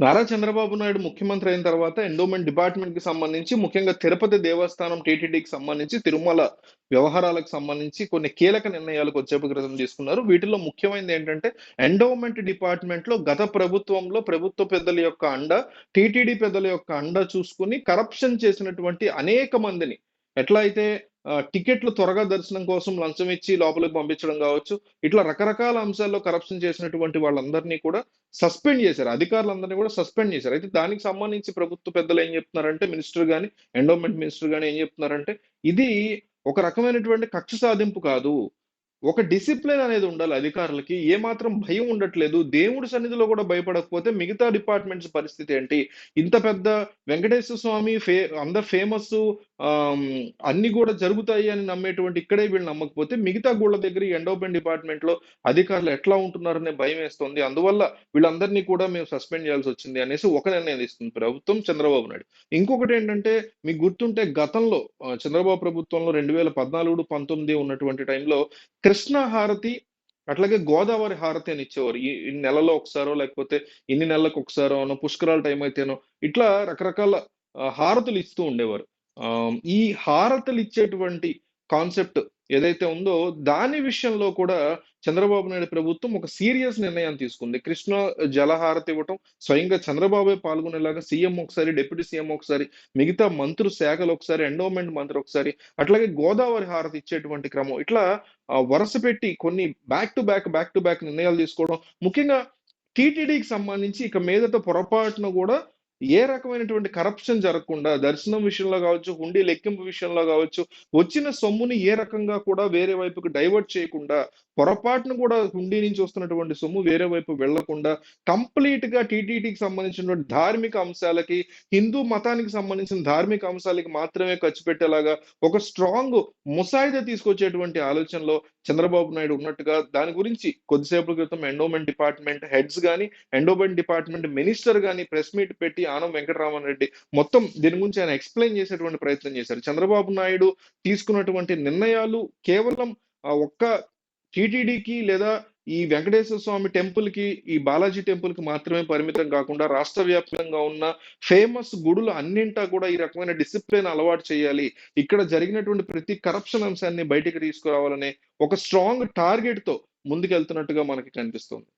నారా చంద్రబాబు నాయుడు ముఖ్యమంత్రి అయిన తర్వాత ఎండోమెంట్ డిపార్ట్మెంట్ కి సంబంధించి ముఖ్యంగా తిరుపతి దేవస్థానం టీటీడీకి సంబంధించి తిరుమల వ్యవహారాలకు సంబంధించి కొన్ని కీలక నిర్ణయాలు కొద్దిసేపు క్రితం తీసుకున్నారు. వీటిలో ముఖ్యమైనది ఏంటంటే ఎండోమెంట్ డిపార్ట్మెంట్ లో గత ప్రభుత్వంలో ప్రభుత్వ పెద్దల యొక్క అండ, టీటీడీ పెద్దల యొక్క అండ చూసుకుని కరప్షన్ చేసినటువంటి అనేక మందిని ఎట్లా అయితే టికెట్లు త్వరగా దర్శనం కోసం లంచం ఇచ్చి లోపలికి పంపించడం కావచ్చు, ఇట్లా రకరకాల అంశాల్లో కరప్షన్ చేసినటువంటి వాళ్ళందరినీ కూడా సస్పెండ్ చేశారు. అధికారులందరినీ కూడా సస్పెండ్ చేశారు. అయితే దానికి సంబంధించి ప్రభుత్వ పెద్దలు ఏం చెప్తున్నారంటే, మినిస్టర్ గాని, ఎండోమెంట్ మినిస్టర్ గాని ఏం చెప్తున్నారంటే, ఇది ఒక రకమైనటువంటి కక్ష సాధింపు కాదు. ఒక డిసిప్లిన్ అనేది ఉండాలి అధికారులకి. ఏమాత్రం భయం ఉండట్లేదు. దేవుడి సన్నిధిలో కూడా భయపడకపోతే మిగతా డిపార్ట్మెంట్స్ పరిస్థితి ఏంటి? ఇంత పెద్ద వెంకటేశ్వర స్వామి అందరు ఫేమస్, అన్ని కూడా జరుగుతాయి అని నమ్మేటువంటి ఇక్కడే వీళ్ళు నమ్మకపోతే మిగతా గుళ్ళ దగ్గర ఈ ఎండోమెంట్ డిపార్ట్మెంట్ లో అధికారులు ఎట్లా ఉంటున్నారనే భయం వేస్తుంది. అందువల్ల వీళ్ళందరినీ కూడా మేము సస్పెండ్ చేయాల్సి వచ్చింది అనేసి ఒక నిర్ణయం తీసుకుంది ప్రభుత్వం, చంద్రబాబు నాయుడు. ఇంకొకటి ఏంటంటే, మీకు గుర్తుంటే గతంలో చంద్రబాబు ప్రభుత్వంలో 2014-19 ఉన్నటువంటి టైంలో కృష్ణ హారతి, అట్లాగే గోదావరి హారతి అని ఇచ్చేవారు. ఈ నెలలో ఒకసారో లేకపోతే ఇన్ని నెలలకు ఒకసారో అనో, పుష్కరాల టైం అయితేనో ఇట్లా రకరకాల హారతులు ఇస్తూ ఉండేవారు. ఈ హారతులు ఇచ్చేటువంటి కాన్సెప్ట్ ఏదైతే ఉందో దాని విషయంలో కూడా చంద్రబాబు నాయుడు ప్రభుత్వం ఒక సీరియస్ నిర్ణయం తీసుకుంది. కృష్ణ జలహారతి ఇవ్వటం స్వయంగా చంద్రబాబే పాల్గొనేలాగా సీఎం ఒకసారి, డిప్యూటీ సీఎం ఒకసారి, మిగతా మంత్రులు శాఖలు ఒకసారి, ఎండోమెంట్ మంత్రి ఒకసారి, అట్లాగే గోదావరి హారతి ఇచ్చేటువంటి క్రమం ఇట్లా వరుస పెట్టి కొన్ని బ్యాక్ టు బ్యాక్ నిర్ణయాలు తీసుకోవడం. ముఖ్యంగా టీటీడీకి సంబంధించి ఇక మీదట పొరపాటున కూడా ఏ రకమైనటువంటి కరప్షన్ జరగకుండా దర్శనం విషయంలో కావచ్చు, హుండీ లెక్కింపు విషయంలో కావచ్చు, వచ్చిన సొమ్ముని ఏ రకంగా కూడా వేరే వైపుకి డైవర్ట్ చేయకుండా, పొరపాటును కూడా హుండీ నుంచి వస్తున్నటువంటి సొమ్ము వేరే వైపు వెళ్లకుండా కంప్లీట్ గా టీటీడీకి సంబంధించినటువంటి ధార్మిక అంశాలకి, హిందూ మతానికి సంబంధించిన ధార్మిక అంశాలకి మాత్రమే ఖర్చు పెట్టేలాగా ఒక స్ట్రాంగ్ ముసాయిదా తీసుకొచ్చేటువంటి ఆలోచనలో చంద్రబాబు నాయుడు ఉన్నట్టుగా దాని గురించి కొద్దిసేపటి క్రితం ఎండోమెంట్ డిపార్ట్మెంట్ హెడ్స్ గాని, ఎండోమెంట్ డిపార్ట్మెంట్ మినిస్టర్ గాని ప్రెస్ మీట్ పెట్టి ఆనం వెంకటరామన్ రెడ్డి మొత్తం దీని గురించి ఆయన ఎక్స్ప్లెయిన్ చేసేటువంటి ప్రయత్నం చేశారు. చంద్రబాబు నాయుడు తీసుకున్నటువంటి నిర్ణయాలు కేవలం ఒక్క టీటీడీకి లేదా ఈ వెంకటేశ్వర స్వామి టెంపుల్ కి, ఈ బాలాజీ టెంపుల్ కి మాత్రమే పరిమితం కాకుండా రాష్ట్ర వ్యాప్తంగా ఉన్న ఫేమస్ గుడులు అన్నింటా కూడా ఈ రకమైన డిసిప్లిన్ అలవాటు చేయాలి. ఇక్కడ జరిగినటువంటి ప్రతి కరప్షన్ అంశాన్ని బయటికి తీసుకురావాలనే ఒక స్ట్రాంగ్ టార్గెట్ తో ముందుకెళ్తున్నట్టుగా మనకి కనిపిస్తుంది.